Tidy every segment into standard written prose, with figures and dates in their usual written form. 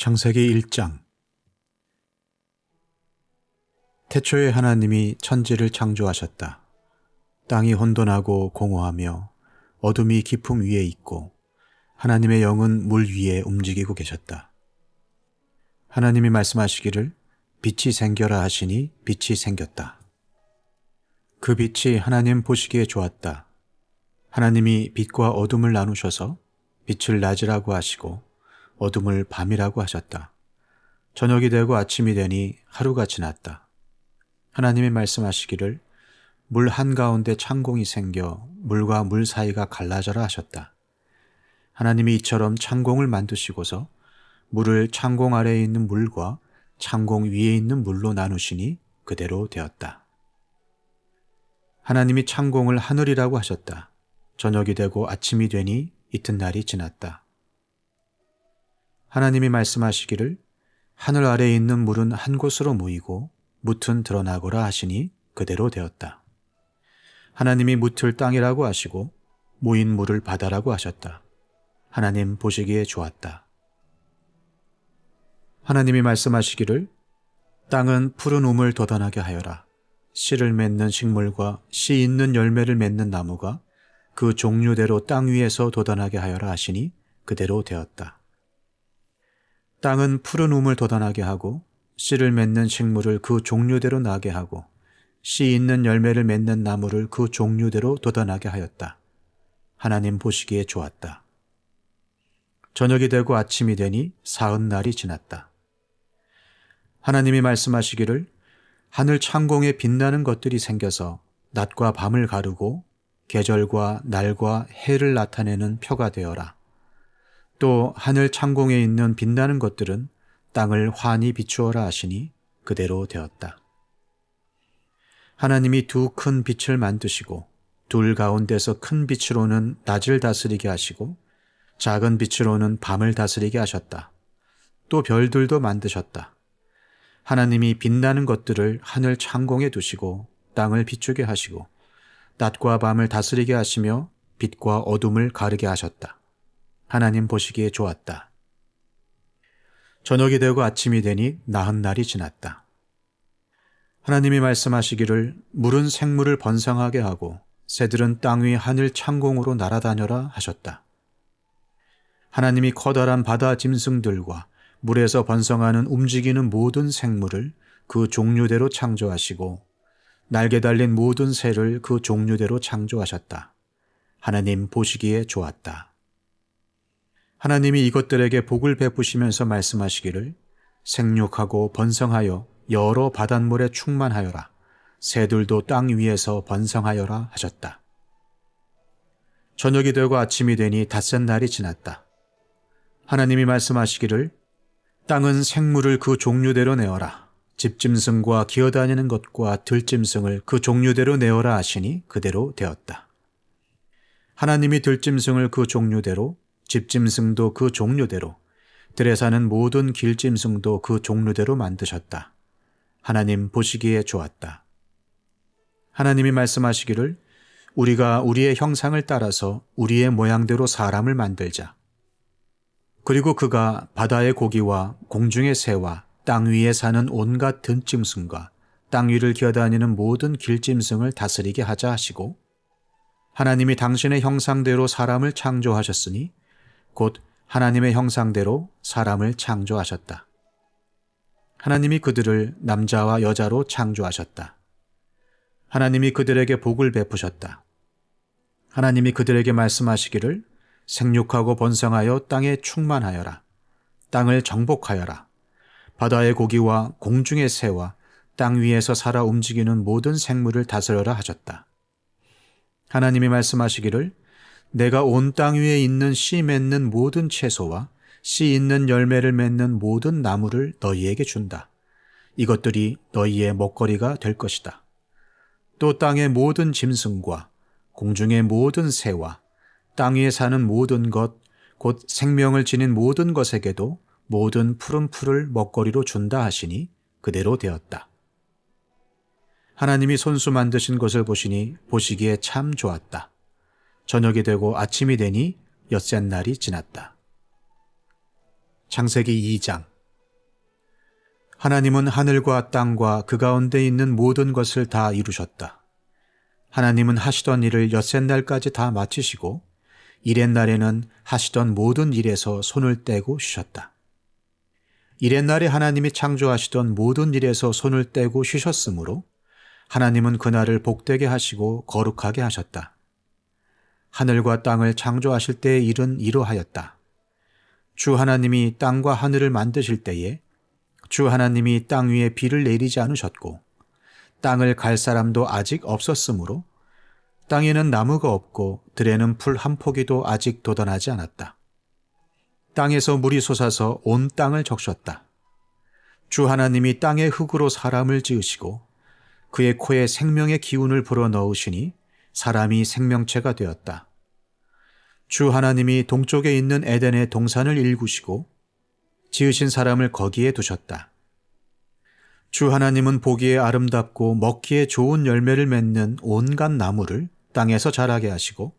창세기 1장. 태초에 하나님이 천지를 창조하셨다. 땅이 혼돈하고 공허하며 어둠이 깊음 위에 있고 하나님의 영은 물 위에 움직이고 계셨다. 하나님이 말씀하시기를 빛이 생겨라 하시니 빛이 생겼다. 그 빛이 하나님 보시기에 좋았다. 하나님이 빛과 어둠을 나누셔서 빛을 낮이라고 하시고 어둠을 밤이라고 하셨다. 저녁이 되고 아침이 되니 하루가 지났다. 하나님이 말씀하시기를 물 한가운데 창공이 생겨 물과 물 사이가 갈라져라 하셨다. 하나님이 이처럼 창공을 만드시고서 물을 창공 아래에 있는 물과 창공 위에 있는 물로 나누시니 그대로 되었다. 하나님이 창공을 하늘이라고 하셨다. 저녁이 되고 아침이 되니 이튿날이 지났다. 하나님이 말씀하시기를 하늘 아래에 있는 물은 한 곳으로 모이고 뭇은 드러나고라 하시니 그대로 되었다. 하나님이 뭇을 땅이라고 하시고 모인 물을 바다라고 하셨다. 하나님 보시기에 좋았다. 하나님이 말씀하시기를 땅은 푸른 우물 돋아나게 하여라. 씨를 맺는 식물과 씨 있는 열매를 맺는 나무가 그 종류대로 땅 위에서 돋아나게 하여라 하시니 그대로 되었다. 땅은 푸른 우물 돋아나게 하고 씨를 맺는 식물을 그 종류대로 나게 하고 씨 있는 열매를 맺는 나무를 그 종류대로 돋아나게 하였다. 하나님 보시기에 좋았다. 저녁이 되고 아침이 되니 사흔날이 지났다. 하나님이 말씀하시기를 하늘 창공에 빛나는 것들이 생겨서 낮과 밤을 가르고 계절과 날과 해를 나타내는 표가 되어라. 또 하늘 창공에 있는 빛나는 것들은 땅을 환히 비추어라 하시니 그대로 되었다. 하나님이 두 큰 빛을 만드시고 둘 가운데서 큰 빛으로는 낮을 다스리게 하시고 작은 빛으로는 밤을 다스리게 하셨다. 또 별들도 만드셨다. 하나님이 빛나는 것들을 하늘 창공에 두시고 땅을 비추게 하시고 낮과 밤을 다스리게 하시며 빛과 어둠을 가르게 하셨다. 하나님 보시기에 좋았다. 저녁이 되고 아침이 되니 나흔날이 지났다. 하나님이 말씀하시기를 물은 생물을 번성하게 하고 새들은 땅 위 하늘 창공으로 날아다녀라 하셨다. 하나님이 커다란 바다 짐승들과 물에서 번성하는 움직이는 모든 생물을 그 종류대로 창조하시고 날개 달린 모든 새를 그 종류대로 창조하셨다. 하나님 보시기에 좋았다. 하나님이 이것들에게 복을 베푸시면서 말씀하시기를 생육하고 번성하여 여러 바닷물에 충만하여라. 새들도 땅 위에서 번성하여라 하셨다. 저녁이 되고 아침이 되니 닷새 날이 지났다. 하나님이 말씀하시기를 땅은 생물을 그 종류대로 내어라. 집짐승과 기어다니는 것과 들짐승을 그 종류대로 내어라 하시니 그대로 되었다. 하나님이 들짐승을 그 종류대로 집짐승도 그 종류대로 들에 사는 모든 길짐승도 그 종류대로 만드셨다. 하나님 보시기에 좋았다. 하나님이 말씀하시기를 우리가 우리의 형상을 따라서 우리의 모양대로 사람을 만들자. 그리고 그가 바다의 고기와 공중의 새와 땅 위에 사는 온갖 들짐승과 땅 위를 기어다니는 모든 길짐승을 다스리게 하자 하시고 하나님이 당신의 형상대로 사람을 창조하셨으니 곧 하나님의 형상대로 사람을 창조하셨다. 하나님이 그들을 남자와 여자로 창조하셨다. 하나님이 그들에게 복을 베푸셨다. 하나님이 그들에게 말씀하시기를 생육하고 번성하여 땅에 충만하여라. 땅을 정복하여라. 바다의 고기와 공중의 새와 땅 위에서 살아 움직이는 모든 생물을 다스려라 하셨다. 하나님이 말씀하시기를 내가 온 땅 위에 있는 씨 맺는 모든 채소와 씨 있는 열매를 맺는 모든 나무를 너희에게 준다. 이것들이 너희의 먹거리가 될 것이다. 또 땅의 모든 짐승과 공중의 모든 새와 땅 위에 사는 모든 것, 곧 생명을 지닌 모든 것에게도 모든 푸른 풀을 먹거리로 준다 하시니 그대로 되었다. 하나님이 손수 만드신 것을 보시니 보시기에 참 좋았다. 저녁이 되고 아침이 되니 엿새 날이 지났다. 창세기 2장. 하나님은 하늘과 땅과 그 가운데 있는 모든 것을 다 이루셨다. 하나님은 하시던 일을 엿새날까지 다 마치시고 이렛날에는 하시던 모든 일에서 손을 떼고 쉬셨다. 이렛날에 하나님이 창조하시던 모든 일에서 손을 떼고 쉬셨으므로 하나님은 그날을 복되게 하시고 거룩하게 하셨다. 하늘과 땅을 창조하실 때의 일은 이러하였다. 주 하나님이 땅과 하늘을 만드실 때에 주 하나님이 땅 위에 비를 내리지 않으셨고 땅을 갈 사람도 아직 없었으므로 땅에는 나무가 없고 들에는 풀 한 포기도 아직 돋아나지 않았다. 땅에서 물이 솟아서 온 땅을 적셨다. 주 하나님이 땅의 흙으로 사람을 지으시고 그의 코에 생명의 기운을 불어넣으시니 사람이 생명체가 되었다. 주 하나님이 동쪽에 있는 에덴의 동산을 일구시고 지으신 사람을 거기에 두셨다. 주 하나님은 보기에 아름답고 먹기에 좋은 열매를 맺는 온갖 나무를 땅에서 자라게 하시고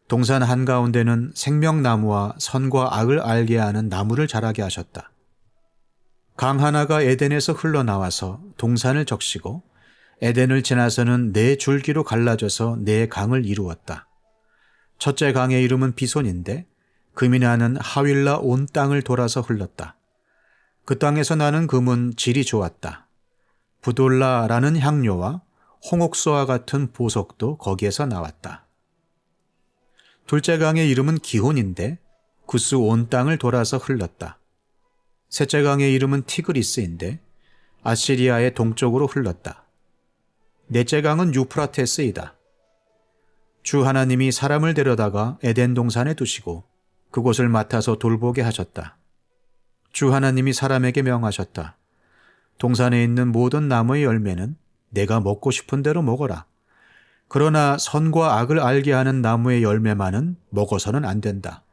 동산 한가운데는 생명나무와 선과 악을 알게 하는 나무를 자라게 하셨다. 강 하나가 에덴에서 흘러나와서 동산을 적시고 에덴을 지나서는 네 줄기로 갈라져서 네 강을 이루었다. 첫째 강의 이름은 비손인데 금이 나는 하윌라 온 땅을 돌아서 흘렀다. 그 땅에서 나는 금은 질이 좋았다. 부돌라라는 향료와 홍옥소와 같은 보석도 거기에서 나왔다. 둘째 강의 이름은 기혼인데 구스 온 땅을 돌아서 흘렀다. 셋째 강의 이름은 티그리스인데 아시리아의 동쪽으로 흘렀다. 넷째 강은 유프라테스이다. 주 하나님이 사람을 데려다가 에덴 동산에 두시고 그곳을 맡아서 돌보게 하셨다. 주 하나님이 사람에게 명하셨다. 동산에 있는 모든 나무의 열매는 내가 먹고 싶은 대로 먹어라. 그러나 선과 악을 알게 하는 나무의 열매만은 먹어서는 안 된다.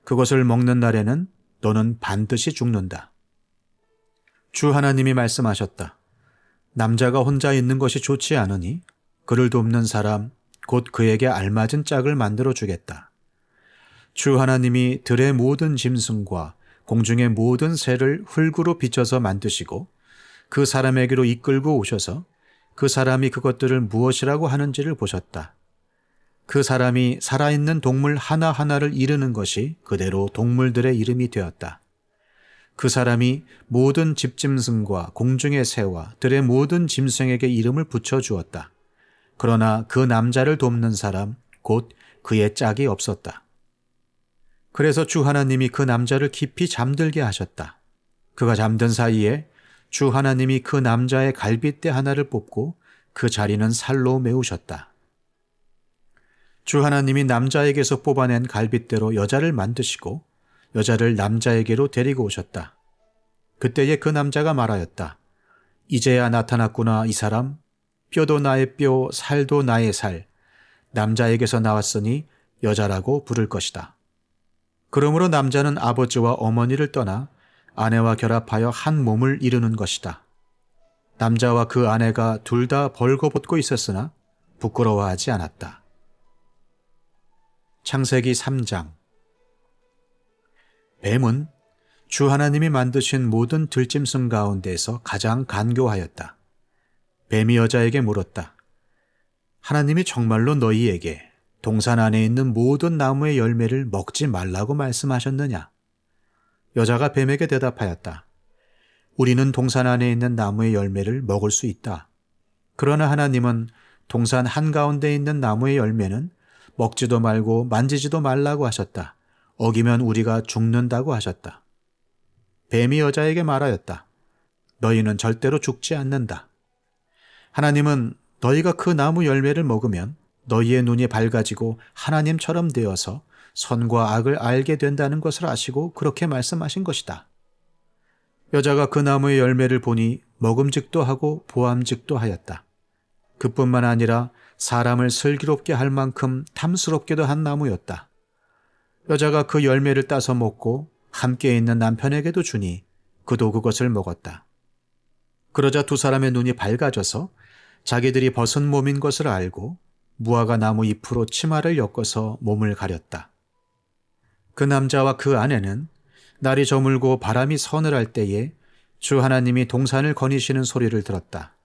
그것을 먹는 날에는 너는 반드시 죽는다. 주 하나님이 말씀하셨다. 남자가 혼자 있는 것이 좋지 않으니 그를 돕는 사람 곧 그에게 알맞은 짝을 만들어 주겠다. 주 하나님이 들의 모든 짐승과 공중의 모든 새를 흙으로 비춰서 만드시고 그 사람에게로 이끌고 오셔서 그 사람이 그것들을 무엇이라고 하는지를 보셨다. 그 사람이 살아있는 동물 하나하나를 이르는 것이 그대로 동물들의 이름이 되었다. 그 사람이 모든 집짐승과 공중의 새와 들의 모든 짐승에게 이름을 붙여주었다. 그러나 그 남자를 돕는 사람 곧 그의 짝이 없었다. 그래서 주 하나님이 그 남자를 깊이 잠들게 하셨다. 그가 잠든 사이에 주 하나님이 그 남자의 갈빗대 하나를 뽑고 그 자리는 살로 메우셨다. 주 하나님이 남자에게서 뽑아낸 갈빗대로 여자를 만드시고 여자를 남자에게로 데리고 오셨다. 그때에 그 남자가 말하였다. 이제야 나타났구나 이 사람. 뼈도 나의 뼈, 살도 나의 살. 남자에게서 나왔으니 여자라고 부를 것이다. 그러므로 남자는 아버지와 어머니를 떠나 아내와 결합하여 한 몸을 이루는 것이다. 남자와 그 아내가 둘 다 벌거벗고 있었으나 부끄러워하지 않았다. 창세기 3장. 뱀은 주 하나님이 만드신 모든 들짐승 가운데서 가장 간교하였다. 뱀이 여자에게 물었다. 하나님이 정말로 너희에게 동산 안에 있는 모든 나무의 열매를 먹지 말라고 말씀하셨느냐? 여자가 뱀에게 대답하였다. 우리는 동산 안에 있는 나무의 열매를 먹을 수 있다. 그러나 하나님은 동산 한가운데 있는 나무의 열매는 먹지도 말고 만지지도 말라고 하셨다. 어기면 우리가 죽는다고 하셨다. 뱀이 여자에게 말하였다. 너희는 절대로 죽지 않는다. 하나님은 너희가 그 나무 열매를 먹으면 너희의 눈이 밝아지고 하나님처럼 되어서 선과 악을 알게 된다는 것을 아시고 그렇게 말씀하신 것이다. 여자가 그 나무의 열매를 보니 먹음직도 하고 보암직도 하였다. 그뿐만 아니라 사람을 슬기롭게 할 만큼 탐스럽게도 한 나무였다. 여자가 그 열매를 따서 먹고 함께 있는 남편에게도 주니 그도 그것을 먹었다. 그러자 두 사람의 눈이 밝아져서 자기들이 벗은 몸인 것을 알고 무화과 나무 잎으로 치마를 엮어서 몸을 가렸다. 그 남자와 그 아내는 날이 저물고 바람이 서늘할 때에 주 하나님이 동산을 거니시는 소리를 들었다.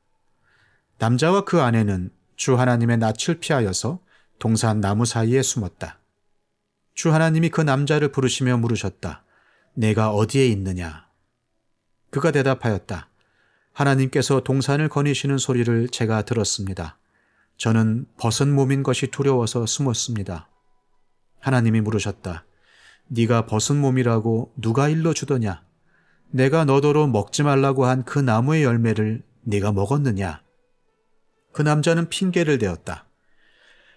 남자와 그 아내는 주 하나님의 낯을 피하여서 동산 나무 사이에 숨었다. 주 하나님이 그 남자를 부르시며 물으셨다. 내가 어디에 있느냐? 그가 대답하였다. 하나님께서 동산을 거니시는 소리를 제가 들었습니다. 저는 벗은 몸인 것이 두려워서 숨었습니다. 하나님이 물으셨다. 네가 벗은 몸이라고 누가 일러주더냐? 내가 너더러 먹지 말라고 한 그 나무의 열매를 네가 먹었느냐? 그 남자는 핑계를 대었다.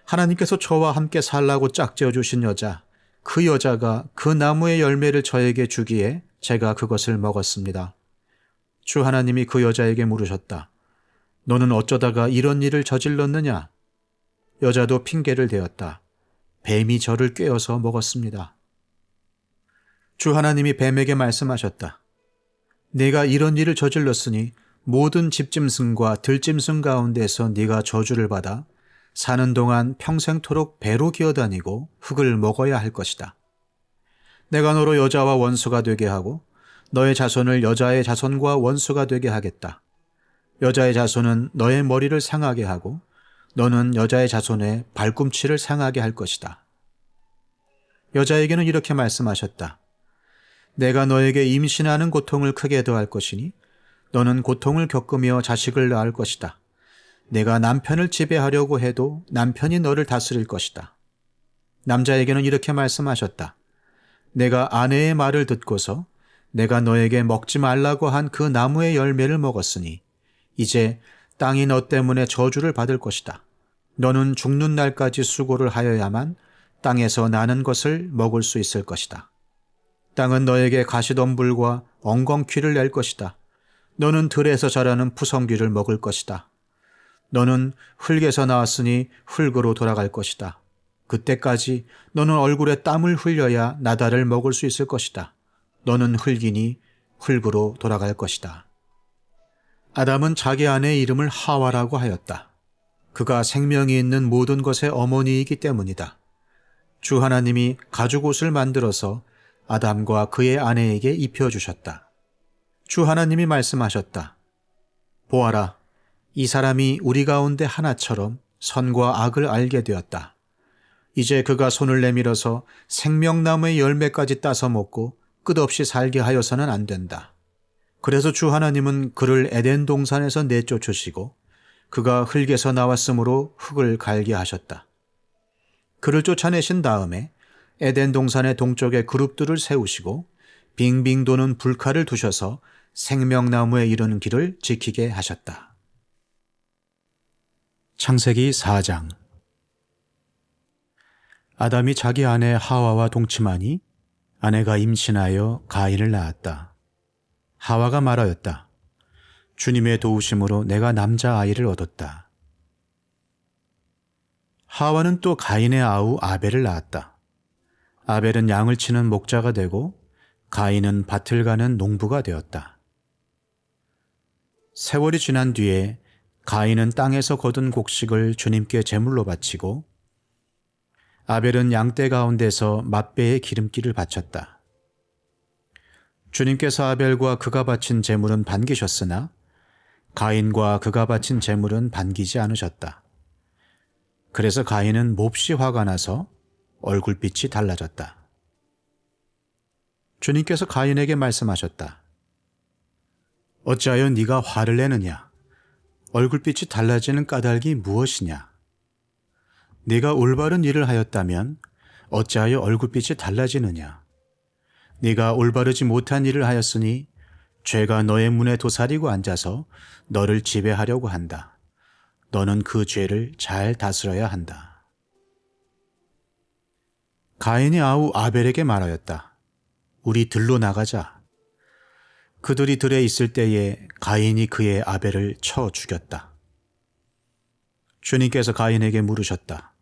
하나님께서 저와 함께 살라고 짝지어 주신 여자, 그 여자가 그 나무의 열매를 저에게 주기에 제가 그것을 먹었습니다. 주 하나님이 그 여자에게 물으셨다. 너는 어쩌다가 이런 일을 저질렀느냐? 여자도 핑계를 대었다. 뱀이 저를 꿰어서 먹었습니다. 주 하나님이 뱀에게 말씀하셨다. 네가 이런 일을 저질렀으니 모든 집짐승과 들짐승 가운데서 네가 저주를 받아 사는 동안 평생토록 배로 기어다니고 흙을 먹어야 할 것이다. 내가 너로 여자와 원수가 되게 하고 너의 자손을 여자의 자손과 원수가 되게 하겠다. 여자의 자손은 너의 머리를 상하게 하고 너는 여자의 자손의 발꿈치를 상하게 할 것이다. 여자에게는 이렇게 말씀하셨다. 내가 너에게 임신하는 고통을 크게 더할 것이니 너는 고통을 겪으며 자식을 낳을 것이다. 내가 남편을 지배하려고 해도 남편이 너를 다스릴 것이다. 남자에게는 이렇게 말씀하셨다. 내가 아내의 말을 듣고서 내가 너에게 먹지 말라고 한 그 나무의 열매를 먹었으니 이제 땅이 너 때문에 저주를 받을 것이다. 너는 죽는 날까지 수고를 하여야만 땅에서 나는 것을 먹을 수 있을 것이다. 땅은 너에게 가시덤불과 엉겅퀴를 낼 것이다. 너는 들에서 자라는 푸성귀를 먹을 것이다. 너는 흙에서 나왔으니 흙으로 돌아갈 것이다. 그때까지 너는 얼굴에 땀을 흘려야 나달을 먹을 수 있을 것이다. 너는 흙이니 흙으로 돌아갈 것이다. 아담은 자기 아내의 이름을 하와라고 하였다. 그가 생명이 있는 모든 것의 어머니이기 때문이다. 주 하나님이 가죽옷을 만들어서 아담과 그의 아내에게 입혀주셨다. 주 하나님이 말씀하셨다. 보아라, 이 사람이 우리 가운데 하나처럼 선과 악을 알게 되었다. 이제 그가 손을 내밀어서 생명나무의 열매까지 따서 먹고 끝없이 살게 하여서는 안 된다. 그래서 주 하나님은 그를 에덴 동산에서 내쫓으시고 그가 흙에서 나왔으므로 흙을 갈게 하셨다. 그를 쫓아내신 다음에 에덴 동산의 동쪽에 그룹들을 세우시고 빙빙 도는 불칼을 두셔서 생명나무에 이르는 길을 지키게 하셨다. 창세기 4장. 아담이 자기 아내 하와와 동침하니 아내가 임신하여 가인을 낳았다. 하와가 말하였다. 주님의 도우심으로 내가 남자아이를 얻었다. 하와는 또 가인의 아우 아벨을 낳았다. 아벨은 양을 치는 목자가 되고 가인은 밭을 가는 농부가 되었다. 세월이 지난 뒤에 가인은 땅에서 거둔 곡식을 주님께 제물로 바치고 아벨은 양떼 가운데서 맛배의 기름기를 바쳤다. 주님께서 아벨과 그가 바친 제물은 반기셨으나 가인과 그가 바친 제물은 반기지 않으셨다. 그래서 가인은 몹시 화가 나서 얼굴빛이 달라졌다. 주님께서 가인에게 말씀하셨다. 어찌하여 네가 화를 내느냐? 얼굴빛이 달라지는 까닭이 무엇이냐? 네가 올바른 일을 하였다면 어찌하여 얼굴빛이 달라지느냐? 네가 올바르지 못한 일을 하였으니 죄가 너의 문에 도사리고 앉아서 너를 지배하려고 한다. 너는 그 죄를 잘 다스려야 한다. 가인이 아우 아벨에게 말하였다. 우리 들로 나가자. 그들이 들에 있을 때에 가인이 그의 아벨을 쳐 죽였다. 주님께서 가인에게 물으셨다.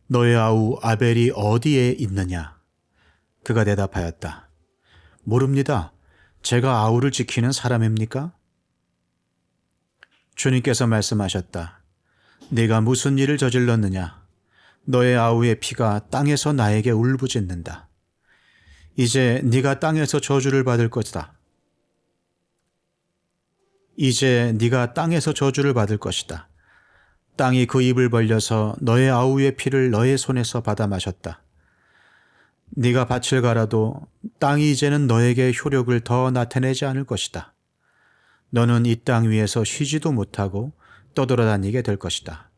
너의 아우 아벨이 어디에 있느냐? 그가 대답하였다. 모릅니다. 제가 아우를 지키는 사람입니까? 주님께서 말씀하셨다. 네가 무슨 일을 저질렀느냐? 너의 아우의 피가 땅에서 나에게 울부짖는다. 이제 네가 땅에서 저주를 받을 것이다. 이제 네가 땅에서 저주를 받을 것이다. 땅이 그 입을 벌려서 너의 아우의 피를 너의 손에서 받아 마셨다. 네가 밭을 갈아도 땅이 이제는 너에게 효력을 더 나타내지 않을 것이다. 너는 이 땅 위에서 쉬지도 못하고 떠돌아다니게 될 것이다.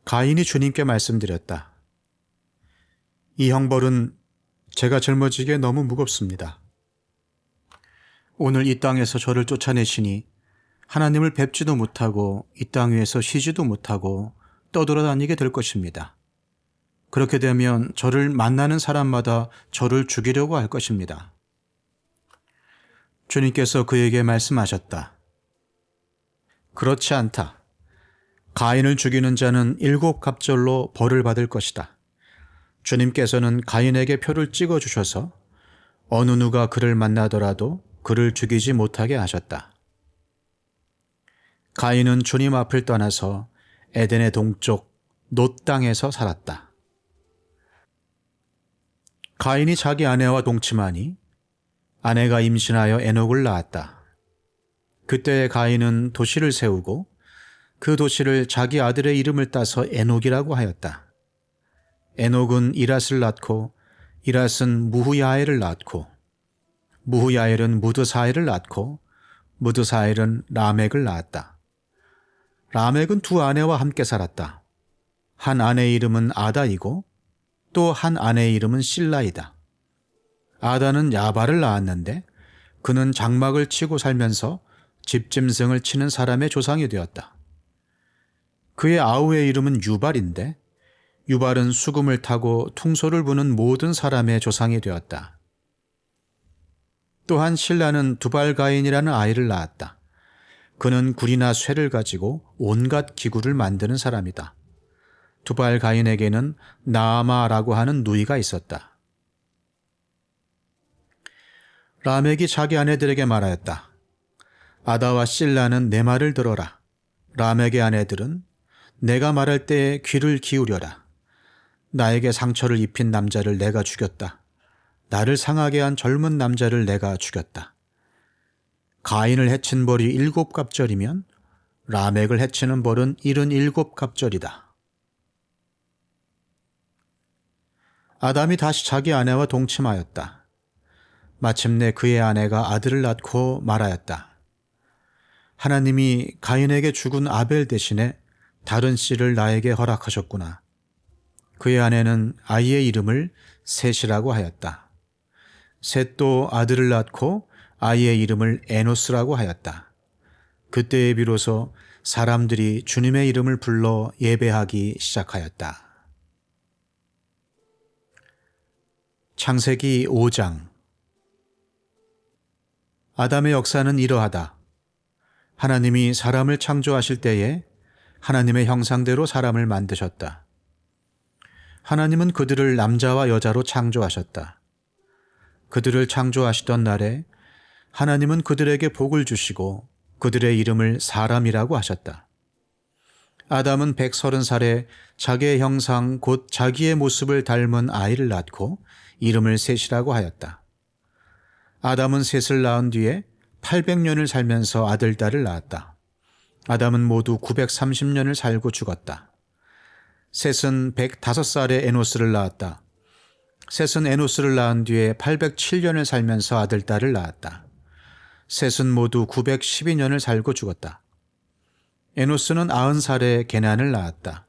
가인이 주님께 말씀드렸다. 이 형벌은 제가 짊어지기에 너무 무겁습니다. 오늘 이 땅에서 저를 쫓아내시니 하나님을 뵙지도 못하고 이 땅 위에서 쉬지도 못하고 떠돌아다니게 될 것입니다. 그렇게 되면 저를 만나는 사람마다 저를 죽이려고 할 것입니다. 주님께서 그에게 말씀하셨다. 그렇지 않다. 가인을 죽이는 자는 7갑절로 벌을 받을 것이다. 주님께서는 가인에게 표를 찍어 주셔서 어느 누가 그를 만나더라도 그를 죽이지 못하게 하셨다. 가인은 주님 앞을 떠나서 에덴의 동쪽 놋 땅에서 살았다. 가인이 자기 아내와 동침하니 아내가 임신하여 에녹을 낳았다. 그때 가인은 도시를 세우고 그 도시를 자기 아들의 이름을 따서 에녹이라고 하였다. 에녹은 이랏을 낳고 이랏은 무후야엘을 낳고 무후야엘은 무드사엘을 낳고 무드사엘은 라멕을 낳았다. 라멕은 두 아내와 함께 살았다. 한 아내의 이름은 아다이고 또 한 아내의 이름은 실라이다. 아다는 야발을 낳았는데 그는 장막을 치고 살면서 집짐승을 치는 사람의 조상이 되었다. 그의 아우의 이름은 유발인데 유발은 수금을 타고 퉁소를 부는 모든 사람의 조상이 되었다. 또한 실라는 두발가인이라는 아이를 낳았다. 그는 굴이나 쇠를 가지고 온갖 기구를 만드는 사람이다. 두발가인에게는 나아마라고 하는 누이가 있었다. 라멕이 자기 아내들에게 말하였다. 아다와 실라는 내 말을 들어라. 라멕의 아내들은 내가 말할 때에 귀를 기울여라. 나에게 상처를 입힌 남자를 내가 죽였다. 나를 상하게 한 젊은 남자를 내가 죽였다. 가인을 해친 벌이 7갑절이면 라멕을 해치는 벌은 77갑절이다. 아담이 다시 자기 아내와 동침하였다. 마침내 그의 아내가 아들을 낳고 말하였다. 하나님이 가인에게 죽은 아벨 대신에 다른 씨를 나에게 허락하셨구나. 그의 아내는 아이의 이름을 셋이라고 하였다. 셋도 아들을 낳고 아이의 이름을 에노스라고 하였다. 그때에 비로소 사람들이 주님의 이름을 불러 예배하기 시작하였다. 창세기 5장. 아담의 역사는 이러하다. 하나님이 사람을 창조하실 때에 하나님의 형상대로 사람을 만드셨다. 하나님은 그들을 남자와 여자로 창조하셨다. 그들을 창조하시던 날에 하나님은 그들에게 복을 주시고 그들의 이름을 사람이라고 하셨다. 아담은 130살에 자기의 형상 곧 자기의 모습을 닮은 아이를 낳고 이름을 셋이라고 하였다. 아담은 셋을 낳은 뒤에 800년을 살면서 아들, 딸을 낳았다. 아담은 모두 930년을 살고 죽었다. 셋은 105살에 에노스를 낳았다. 셋은 에노스를 낳은 뒤에 807년을 살면서 아들, 딸을 낳았다. 셋은 모두 912년을 살고 죽었다. 에노스는 90살에 게난을 낳았다.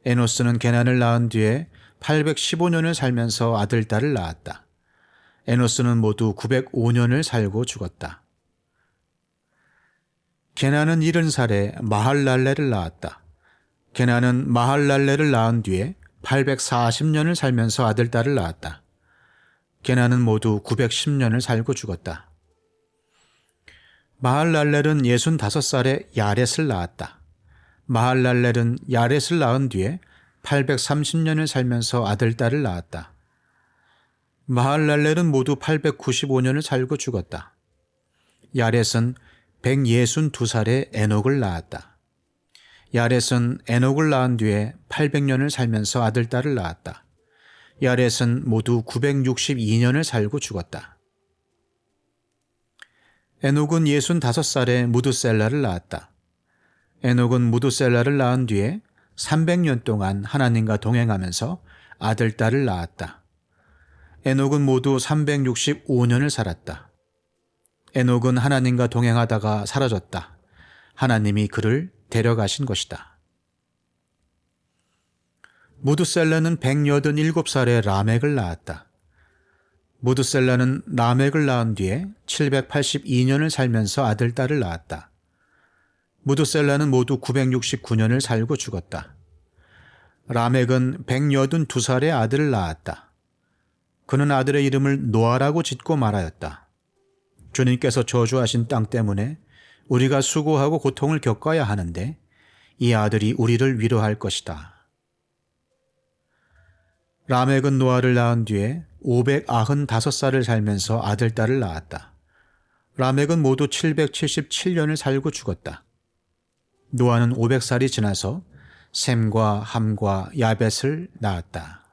에노스는 게난을 낳은 뒤에 815년을 살면서 아들, 딸을 낳았다. 에노스는 모두 905년을 살고 죽었다. 게난은 70살에 마할랄레를 낳았다. 게난은 마할랄레를 낳은 뒤에 840년을 살면서 아들, 딸을 낳았다. 게난은 모두 910년을 살고 죽었다. 마할랄렐은 65살에 야렛을 낳았다. 마할랄렐은 야렛을 낳은 뒤에 830년을 살면서 아들, 딸을 낳았다. 마할랄렐은 모두 895년을 살고 죽었다. 야렛은 162살에 에녹을 낳았다. 야렛은 에녹을 낳은 뒤에 800년을 살면서 아들, 딸을 낳았다. 야렛은 모두 962년을 살고 죽었다. 에녹은 65살에 무두셀라를 낳았다. 에녹은 무두셀라를 낳은 뒤에 300년 동안 하나님과 동행하면서 아들, 딸을 낳았다. 에녹은 모두 365년을 살았다. 에녹은 하나님과 동행하다가 사라졌다. 하나님이 그를 데려가신 것이다. 무두셀라는 187살에 라멕을 낳았다. 무두셀라는 라멕을 낳은 뒤에 782년을 살면서 아들, 딸을 낳았다. 무두셀라는 모두 969년을 살고 죽었다. 라멕은 182살에 아들을 낳았다. 그는 아들의 이름을 노아라고 짓고 말하였다. 주님께서 저주하신 땅 때문에 우리가 수고하고 고통을 겪어야 하는데 이 아들이 우리를 위로할 것이다. 라멕은 노아를 낳은 뒤에 595살을 살면서 아들, 딸을 낳았다. 라멕은 모두 777년을 살고 죽었다. 노아는 500살이 지나서 셈과 함과 야벳을 낳았다.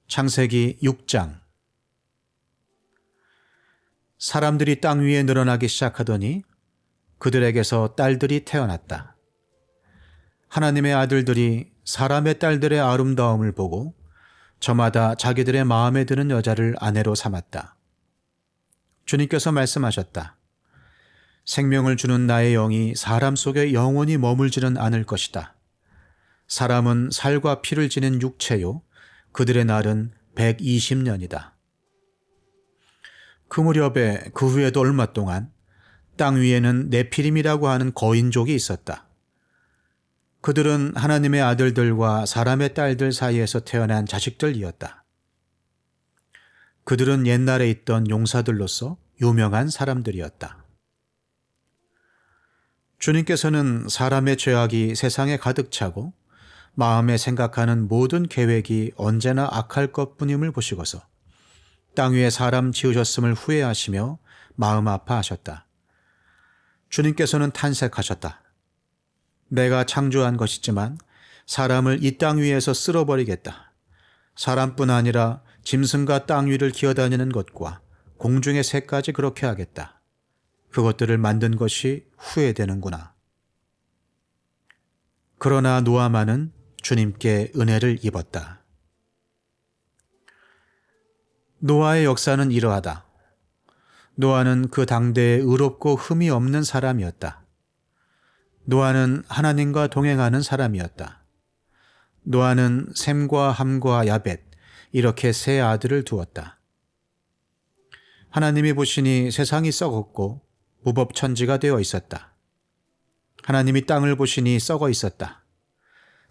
창세기 6장. 사람들이 땅 위에 늘어나기 시작하더니 그들에게서 딸들이 태어났다. 하나님의 아들들이 사람의 딸들의 아름다움을 보고 저마다 자기들의 마음에 드는 여자를 아내로 삼았다. 주님께서 말씀하셨다. 생명을 주는 나의 영이 사람 속에 영원히 머물지는 않을 것이다. 사람은 살과 피를 지닌 육체요. 그들의 날은 120년이다. 그 무렵에 그 후에도 얼마 동안 땅 위에는 네피림이라고 하는 거인족이 있었다. 그들은 하나님의 아들들과 사람의 딸들 사이에서 태어난 자식들이었다. 그들은 옛날에 있던 용사들로서 유명한 사람들이었다. 주님께서는 사람의 죄악이 세상에 가득 차고 마음에 생각하는 모든 계획이 언제나 악할 것뿐임을 보시고서 땅 위에 사람 지으셨음을 후회하시며 마음 아파하셨다. 주님께서는 탄색하셨다. 내가 창조한 것이지만 사람을 이 땅 위에서 쓸어버리겠다. 사람뿐 아니라 짐승과 땅 위를 기어다니는 것과 공중의 새까지 그렇게 하겠다. 그것들을 만든 것이 후회되는구나. 그러나 노아만은 주님께 은혜를 입었다. 노아의 역사는 이러하다. 노아는 그 당대에 의롭고 흠이 없는 사람이었다. 노아는 하나님과 동행하는 사람이었다. 노아는 셈과 함과 야벳 이렇게 세 아들을 두었다. 하나님이 보시니 세상이 썩었고 무법천지가 되어 있었다. 하나님이 땅을 보시니 썩어 있었다.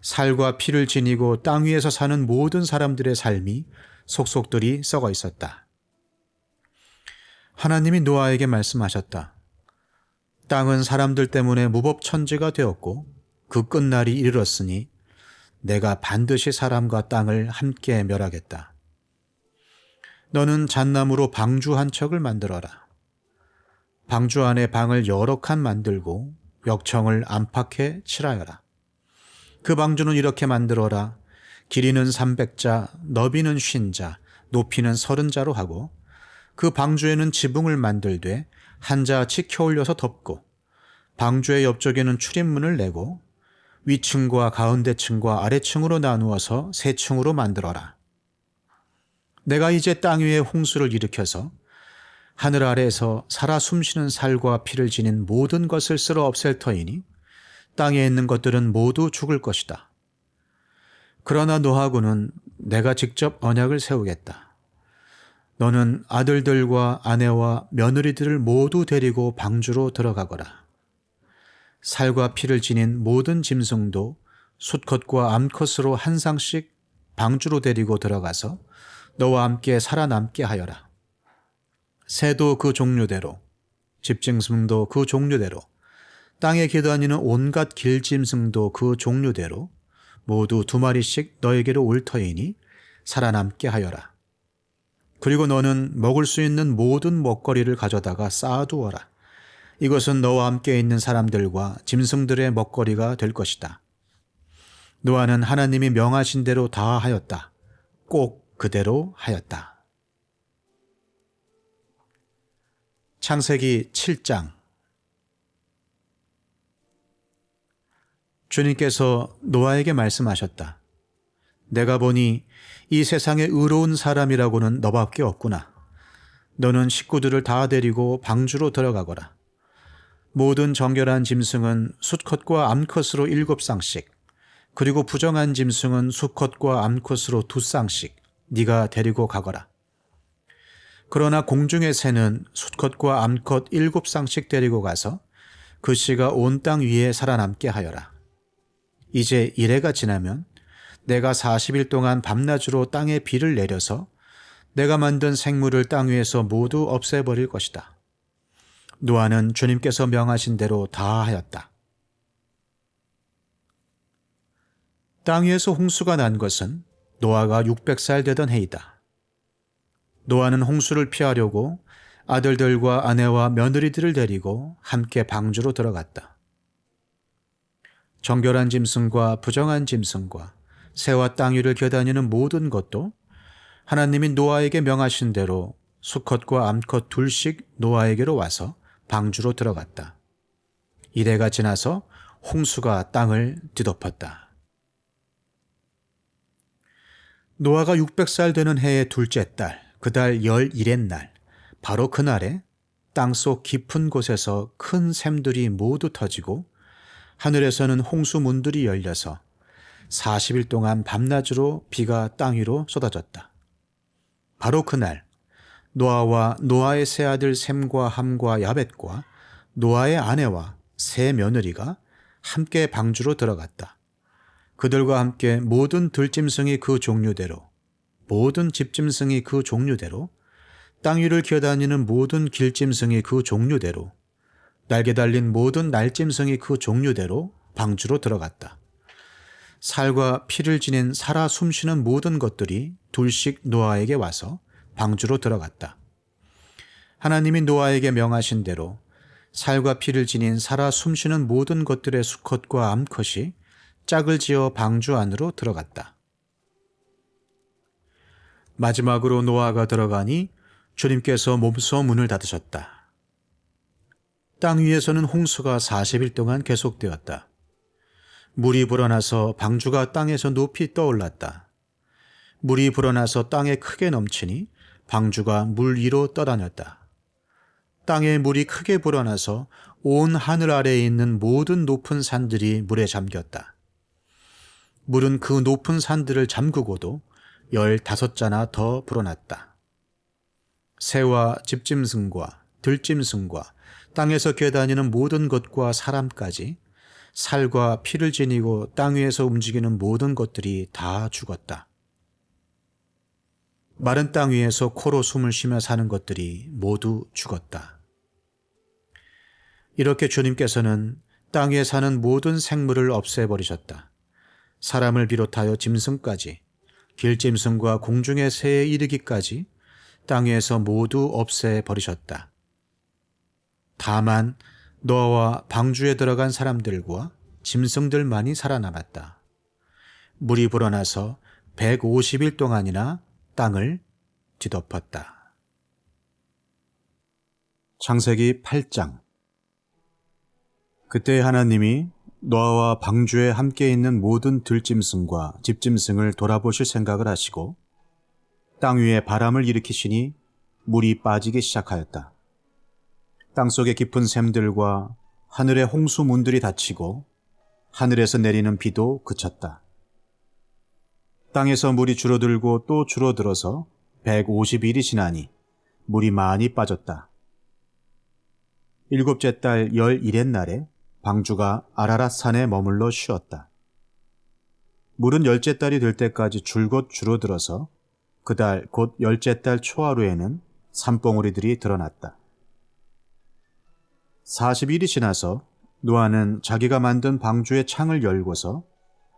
살과 피를 지니고 땅 위에서 사는 모든 사람들의 삶이 속속들이 썩어 있었다. 하나님이 노아에게 말씀하셨다. 땅은 사람들 때문에 무법천지가 되었고 그 끝날이 이르렀으니 내가 반드시 사람과 땅을 함께 멸하겠다. 너는 잣나무로 방주 한 척을 만들어라. 방주 안에 방을 여러 칸 만들고 역청을 안팎에 칠하여라. 그 방주는 이렇게 만들어라. 길이는 300자, 너비는 50자, 높이는 30자로 하고 그 방주에는 지붕을 만들되 한 자 치켜 올려서 덮고 방주의 옆쪽에는 출입문을 내고 위층과 가운데층과 아래층으로 나누어서 세 층으로 만들어라. 내가 이제 땅 위에 홍수를 일으켜서 하늘 아래에서 살아 숨쉬는 살과 피를 지닌 모든 것을 쓸어 없앨 터이니 땅에 있는 것들은 모두 죽을 것이다. 그러나 너하고는 내가 직접 언약을 세우겠다. 너는 아들들과 아내와 며느리들을 모두 데리고 방주로 들어가거라. 살과 피를 지닌 모든 짐승도 수컷과 암컷으로 한 쌍씩 방주로 데리고 들어가서 너와 함께 살아남게 하여라. 새도 그 종류대로, 집짐승도 그 종류대로, 땅에 기다니는 온갖 길짐승도 그 종류대로 모두 2마리씩 너에게로 올 터이니 살아남게 하여라. 그리고 너는 먹을 수 있는 모든 먹거리를 가져다가 쌓아두어라. 이것은 너와 함께 있는 사람들과 짐승들의 먹거리가 될 것이다. 노아는 하나님이 명하신 대로 다 하였다. 꼭 그대로 하였다. 창세기 7장. 주님께서 노아에게 말씀하셨다. 내가 보니 이 세상에 의로운 사람이라고는 너밖에 없구나. 너는 식구들을 다 데리고 방주로 들어가거라. 모든 정결한 짐승은 수컷과 암컷으로 7쌍씩, 그리고 부정한 짐승은 수컷과 암컷으로 2쌍씩 네가 데리고 가거라. 그러나 공중의 새는 수컷과 암컷 7쌍씩 데리고 가서 그 씨가 온 땅 위에 살아남게 하여라. 이제 이래가 지나면 내가 40일 동안 밤낮으로 땅에 비를 내려서 내가 만든 생물을 땅 위에서 모두 없애버릴 것이다. 노아는 주님께서 명하신 대로 다 하였다. 땅 위에서 홍수가 난 것은 노아가 600살 되던 해이다. 노아는 홍수를 피하려고 아들들과 아내와 며느리들을 데리고 함께 방주로 들어갔다. 정결한 짐승과 부정한 짐승과 새와 땅 위를 겨다니는 모든 것도 하나님이 노아에게 명하신 대로 수컷과 암컷 둘씩 노아에게로 와서 방주로 들어갔다. 이래가 지나서 홍수가 땅을 뒤덮었다. 노아가 600살 되는 해의 둘째 달, 그달 11의 날, 바로 그날에 땅속 깊은 곳에서 큰 샘들이 모두 터지고 하늘에서는 홍수 문들이 열려서 40일 동안 밤낮으로 비가 땅 위로 쏟아졌다. 바로 그날 노아와 노아의 세 아들 셈과 함과 야벳과 노아의 아내와 세 며느리가 함께 방주로 들어갔다. 그들과 함께 모든 들짐승이 그 종류대로, 모든 집짐승이 그 종류대로, 땅 위를 기어다니는 모든 길짐승이 그 종류대로, 날개 달린 모든 날짐승이 그 종류대로 방주로 들어갔다. 살과 피를 지닌 살아 숨쉬는 모든 것들이 둘씩 노아에게 와서 방주로 들어갔다. 하나님이 노아에게 명하신 대로 살과 피를 지닌 살아 숨쉬는 모든 것들의 수컷과 암컷이 짝을 지어 방주 안으로 들어갔다. 마지막으로 노아가 들어가니 주님께서 몸소 문을 닫으셨다. 땅 위에서는 홍수가 40일 동안 계속되었다. 물이 불어나서 방주가 땅에서 높이 떠올랐다. 물이 불어나서 땅에 크게 넘치니 방주가 물 위로 떠다녔다. 땅에 물이 크게 불어나서 온 하늘 아래에 있는 모든 높은 산들이 물에 잠겼다. 물은 그 높은 산들을 잠그고도 15자나 더 불어났다. 새와 집짐승과 들짐승과 땅에서 기어다니는 모든 것과 사람까지 살과 피를 지니고 땅 위에서 움직이는 모든 것들이 다 죽었다. 마른 땅 위에서 코로 숨을 쉬며 사는 것들이 모두 죽었다. 이렇게 주님께서는 땅 위에 사는 모든 생물을 없애버리셨다. 사람을 비롯하여 짐승까지, 길짐승과 공중의 새에 이르기까지 땅 위에서 모두 없애버리셨다. 다만 노아와 방주에 들어간 사람들과 짐승들만이 살아남았다. 물이 불어나서 150일 동안이나 땅을 뒤덮었다. 창세기 8장. 그때 하나님이 노아와 방주에 함께 있는 모든 들짐승과 집짐승을 돌아보실 생각을 하시고 땅 위에 바람을 일으키시니 물이 빠지기 시작하였다. 땅속의 깊은 샘들과 하늘의 홍수 문들이 닫히고 하늘에서 내리는 비도 그쳤다. 땅에서 물이 줄어들고 또 줄어들어서 150일이 지나니 물이 많이 빠졌다. 7째 달 11의 날에 방주가 아라랏 산에 머물러 쉬었다. 물은 10째 달이 될 때까지 줄곧 줄어들어서 그달 곧 10째 달 초하루에는 산봉우리들이 드러났다. 40일이 지나서 노아는 자기가 만든 방주의 창을 열고서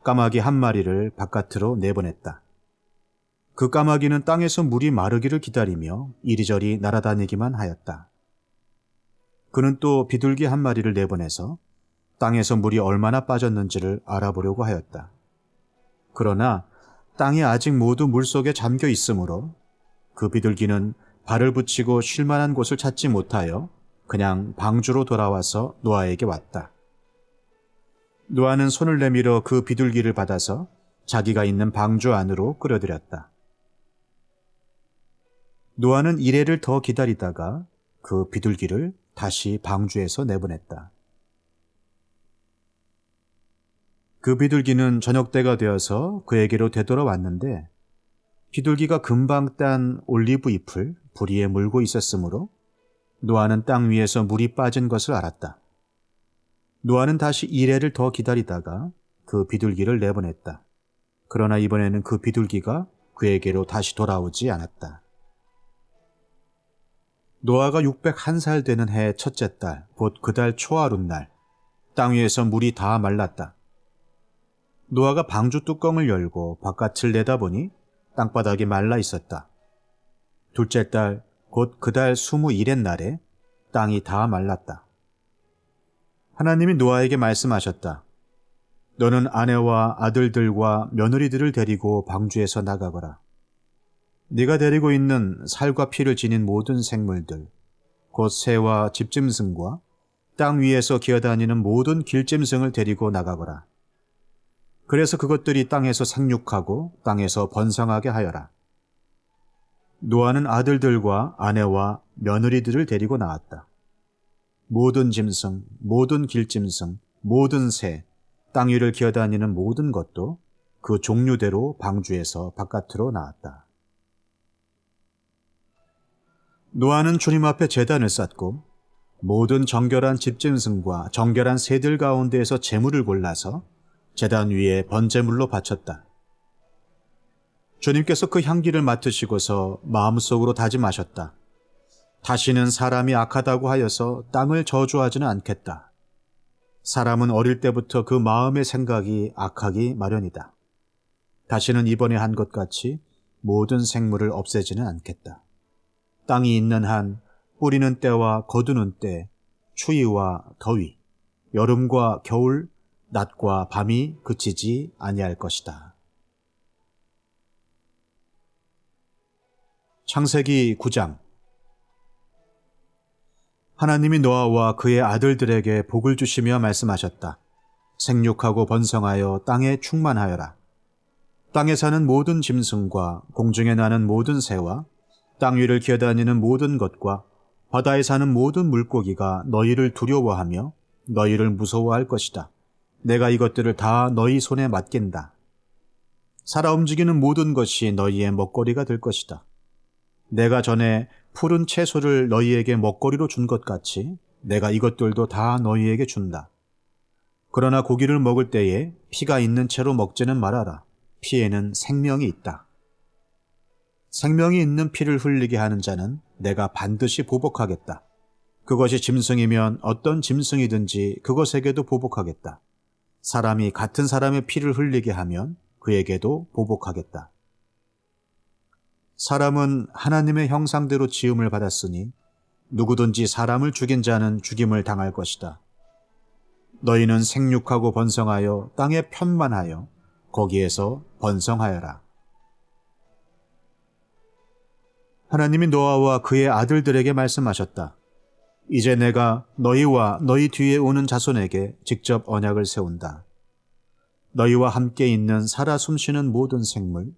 까마귀 한 마리를 바깥으로 내보냈다. 그 까마귀는 땅에서 물이 마르기를 기다리며 이리저리 날아다니기만 하였다. 그는 또 비둘기 한 마리를 내보내서 땅에서 물이 얼마나 빠졌는지를 알아보려고 하였다. 그러나 땅이 아직 모두 물속에 잠겨 있으므로 그 비둘기는 발을 붙이고 쉴 만한 곳을 찾지 못하여 그냥 방주로 돌아와서 노아에게 왔다. 노아는 손을 내밀어 그 비둘기를 받아서 자기가 있는 방주 안으로 끌어들였다. 노아는 이래를 더 기다리다가 그 비둘기를 다시 방주에서 내보냈다. 그 비둘기는 저녁 때가 되어서 그에게로 되돌아왔는데 비둘기가 금방 딴 올리브 잎을 부리에 물고 있었으므로 노아는 땅 위에서 물이 빠진 것을 알았다. 노아는 다시 이래를 더 기다리다가 그 비둘기를 내보냈다. 그러나 이번에는 그 비둘기가 그에게로 다시 돌아오지 않았다. 노아가 601살 되는 해 첫째 달, 곧 그 달 초하룻날, 땅 위에서 물이 다 말랐다. 노아가 방주 뚜껑을 열고 바깥을 내다보니 땅바닥이 말라 있었다. 둘째 달, 곧 그 달 21의 날에 땅이 다 말랐다. 하나님이 노아에게 말씀하셨다. 너는 아내와 아들들과 며느리들을 데리고 방주에서 나가거라. 네가 데리고 있는 살과 피를 지닌 모든 생물들, 곧 새와 집짐승과 땅 위에서 기어다니는 모든 길짐승을 데리고 나가거라. 그래서 그것들이 땅에서 생육하고 땅에서 번성하게 하여라. 노아는 아들들과 아내와 며느리들을 데리고 나왔다. 모든 짐승, 모든 길짐승, 모든 새, 땅 위를 기어다니는 모든 것도 그 종류대로 방주에서 바깥으로 나왔다. 노아는 주님 앞에 제단을 쌓고 모든 정결한 집짐승과 정결한 새들 가운데에서 제물을 골라서 제단 위에 번제물로 바쳤다. 주님께서 그 향기를 맡으시고서 마음속으로 다짐하셨다. 다시는 사람이 악하다고 하여서 땅을 저주하지는 않겠다. 사람은 어릴 때부터 그 마음의 생각이 악하기 마련이다. 다시는 이번에 한 것 같이 모든 생물을 없애지는 않겠다. 땅이 있는 한 뿌리는 때와 거두는 때, 추위와 더위, 여름과 겨울, 낮과 밤이 그치지 아니할 것이다. 창세기 9장. 하나님이 노아와 그의 아들들에게 복을 주시며 말씀하셨다. 생육하고 번성하여 땅에 충만하여라. 땅에 사는 모든 짐승과 공중에 나는 모든 새와 땅 위를 기어다니는 모든 것과 바다에 사는 모든 물고기가 너희를 두려워하며 너희를 무서워할 것이다. 내가 이것들을 다 너희 손에 맡긴다. 살아 움직이는 모든 것이 너희의 먹거리가 될 것이다. 내가 전에 푸른 채소를 너희에게 먹거리로 준 것 같이 내가 이것들도 다 너희에게 준다. 그러나 고기를 먹을 때에 피가 있는 채로 먹지는 말아라. 피에는 생명이 있다. 생명이 있는 피를 흘리게 하는 자는 내가 반드시 보복하겠다. 그것이 짐승이면 어떤 짐승이든지 그것에게도 보복하겠다. 사람이 같은 사람의 피를 흘리게 하면 그에게도 보복하겠다. 사람은 하나님의 형상대로 지음을 받았으니 누구든지 사람을 죽인 자는 죽임을 당할 것이다. 너희는 생육하고 번성하여 땅에 편만하여 거기에서 번성하여라. 하나님이 노아와 그의 아들들에게 말씀하셨다. 이제 내가 너희와 너희 뒤에 오는 자손에게 직접 언약을 세운다. 너희와 함께 있는 살아 숨쉬는 모든 생물,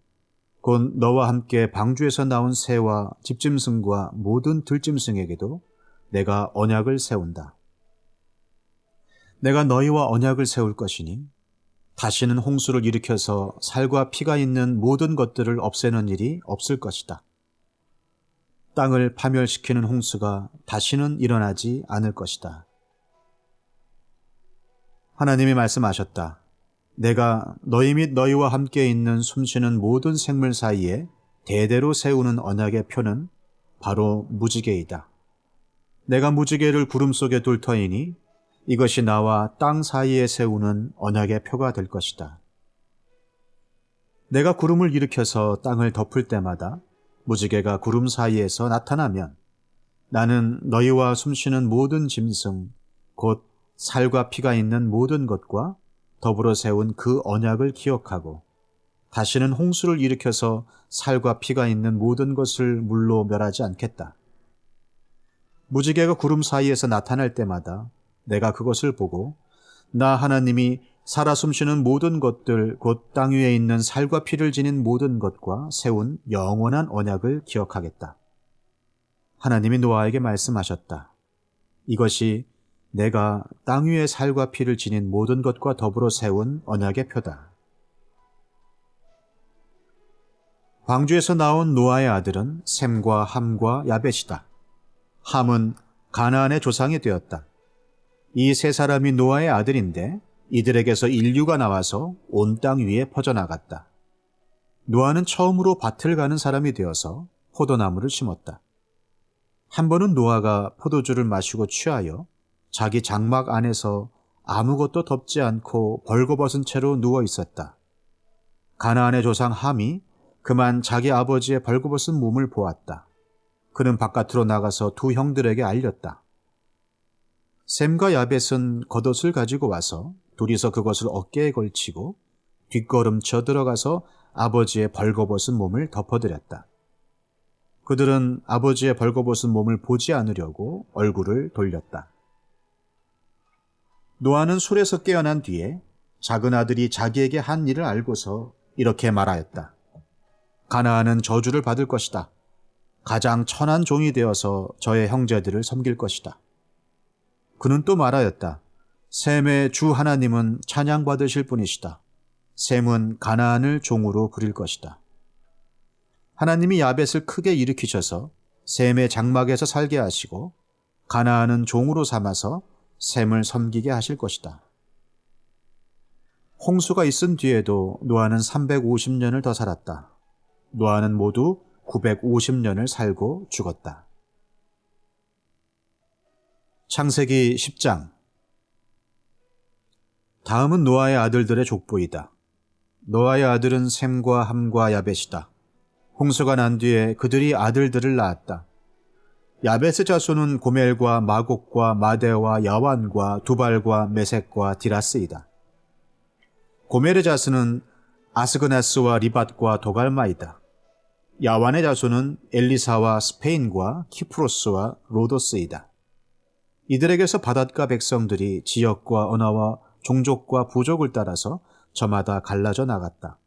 곧 너와 함께 방주에서 나온 새와 집짐승과 모든 들짐승에게도 내가 언약을 세운다. 내가 너희와 언약을 세울 것이니 다시는 홍수를 일으켜서 살과 피가 있는 모든 것들을 없애는 일이 없을 것이다. 땅을 파멸시키는 홍수가 다시는 일어나지 않을 것이다. 하나님이 말씀하셨다. 내가 너희 및 너희와 함께 있는 숨쉬는 모든 생물 사이에 대대로 세우는 언약의 표는 바로 무지개이다. 내가 무지개를 구름 속에 둘 터이니 이것이 나와 땅 사이에 세우는 언약의 표가 될 것이다. 내가 구름을 일으켜서 땅을 덮을 때마다 무지개가 구름 사이에서 나타나면 나는 너희와 숨쉬는 모든 짐승, 곧 살과 피가 있는 모든 것과 더불어 세운 그 언약을 기억하고 다시는 홍수를 일으켜서 살과 피가 있는 모든 것을 물로 멸하지 않겠다. 무지개가 구름 사이에서 나타날 때마다 내가 그것을 보고 나 하나님이 살아 숨쉬는 모든 것들 곧 땅 위에 있는 살과 피를 지닌 모든 것과 세운 영원한 언약을 기억하겠다. 하나님이 노아에게 말씀하셨다. 이것이 내가 땅 위에 살과 피를 지닌 모든 것과 더불어 세운 언약의 표다. 광주에서 나온 노아의 아들은 셈과 함과 야벳이다. 함은 가나안의 조상이 되었다. 이 세 사람이 노아의 아들인데 이들에게서 인류가 나와서 온 땅 위에 퍼져나갔다. 노아는 처음으로 밭을 가는 사람이 되어서 포도나무를 심었다. 한 번은 노아가 포도주를 마시고 취하여 자기 장막 안에서 아무것도 덮지 않고 벌거벗은 채로 누워 있었다. 가나안의 조상 함이 그만 자기 아버지의 벌거벗은 몸을 보았다. 그는 바깥으로 나가서 두 형들에게 알렸다. 셈과 야벳은 겉옷을 가지고 와서 둘이서 그것을 어깨에 걸치고 뒷걸음쳐 들어가서 아버지의 벌거벗은 몸을 덮어드렸다. 그들은 아버지의 벌거벗은 몸을 보지 않으려고 얼굴을 돌렸다. 노아는 술에서 깨어난 뒤에 작은 아들이 자기에게 한 일을 알고서 이렇게 말하였다. 가나안은 저주를 받을 것이다. 가장 천한 종이 되어서 저의 형제들을 섬길 것이다. 그는 또 말하였다. 셈의 주 하나님은 찬양받으실 분이시다. 셈은 가나안을 종으로 부릴 것이다. 하나님이 야벳을 크게 일으키셔서 셈의 장막에서 살게 하시고 가나안은 종으로 삼아서 셈을 섬기게 하실 것이다. 홍수가 있은 뒤에도 노아는 350년을 더 살았다. 노아는 모두 950년을 살고 죽었다. 창세기 10장. 다음은 노아의 아들들의 족보이다. 노아의 아들은 셈과 함과 야벳이다. 홍수가 난 뒤에 그들이 아들들을 낳았다. 야벳의 자손은 고멜과 마곡과 마대와 야완과 두발과 메섹과 디라스이다. 고멜의 자손은 아스그나스와 리밧과 도갈마이다. 야완의 자손은 엘리사와 스페인과 키프로스와 로도스이다. 이들에게서 바닷가 백성들이 지역과 언어와 종족과 부족을 따라서 저마다 갈라져 나갔다.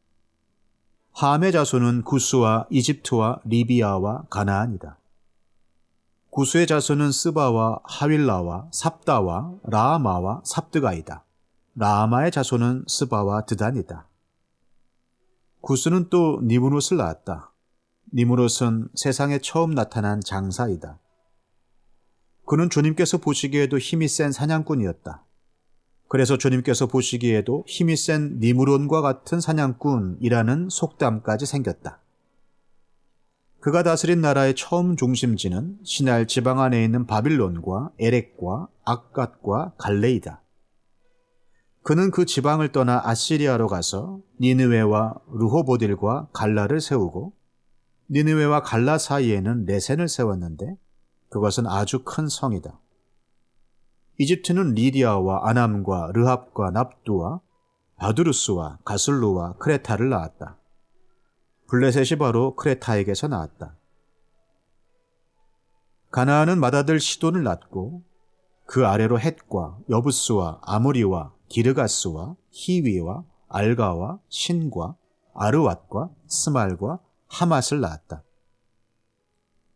함의 자손은 구스와 이집트와 리비아와 가나안이다. 구스의 자손은 스바와 하윌라와 삽다와 라아마와 삽드가이다. 라아마의 자손은 스바와 드단이다. 구스는 또 니므롯을 낳았다. 니므롯은 세상에 처음 나타난 장사이다. 그는 주님께서 보시기에도 힘이 센 사냥꾼이었다. 그래서 주님께서 보시기에도 힘이 센 니므롯과 같은 사냥꾼이라는 속담까지 생겼다. 그가 다스린 나라의 처음 중심지는 시날 지방 안에 있는 바빌론과 에렉과 악갓과 갈레이다. 그는 그 지방을 떠나 아시리아로 가서 니느웨와 르호보딜과 갈라를 세우고 니느웨와 갈라 사이에는 레센을 세웠는데 그것은 아주 큰 성이다. 이집트는 리디아와 아남과 르합과 납두와 바두루스와 가슬루와 크레타를 낳았다. 블레셋이 바로 크레타에게서 나왔다. 가나안은 맏아들 시돈을 낳고 그 아래로 헷과 여부스와 아모리와 기르가스와 히위와 알가와 신과 아르왓과 스말과 하맛을 낳았다.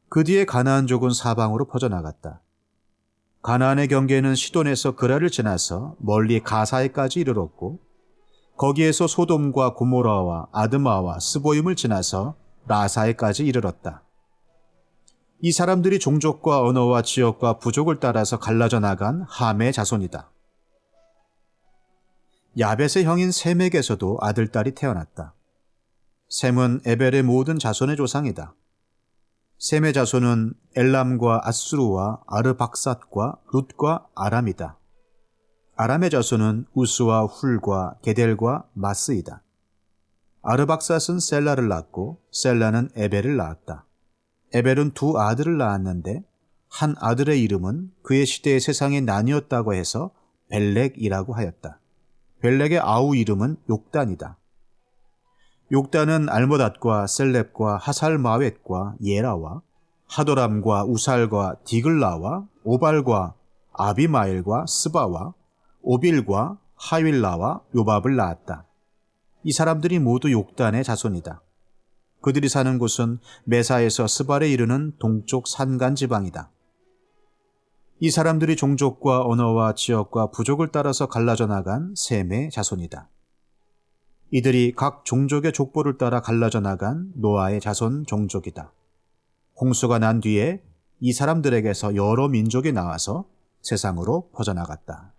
그 뒤에 가나안족은 사방으로 퍼져나갔다. 가나안의 경계는 시돈에서 그라를 지나서 멀리 가사에까지 이르렀고 거기에서 소돔과 고모라와 아드마와 스보임을 지나서 라사에까지 이르렀다. 이 사람들이 종족과 언어와 지역과 부족을 따라서 갈라져 나간 함의 자손이다. 야벳의 형인 셈에게서도 아들딸이 태어났다. 셈은 에벨의 모든 자손의 조상이다. 셈의 자손은 엘람과 아수르와 아르박삿과 룻과 아람이다. 아람의 자손은 우스와 훌과 게델과 마스이다. 아르박삿은 셀라를 낳고 셀라는 에벨을 낳았다. 에벨은 두 아들을 낳았는데 한 아들의 이름은 그의 시대의 세상이 나뉘었다고 해서 벨렉이라고 하였다. 벨렉의 아우 이름은 욕단이다. 욕단은 알모닷과 셀렙과 하살마웻과 예라와 하도람과 우살과 디글라와 오발과 아비마일과 스바와 오빌과 하윌라와 요밥을 낳았다. 이 사람들이 모두 욕단의 자손이다. 그들이 사는 곳은 메사에서 스발에 이르는 동쪽 산간 지방이다. 이 사람들이 종족과 언어와 지역과 부족을 따라서 갈라져 나간 셈의 자손이다. 이들이 각 종족의 족보를 따라 갈라져 나간 노아의 자손 종족이다. 홍수가 난 뒤에 이 사람들에게서 여러 민족이 나와서 세상으로 퍼져나갔다.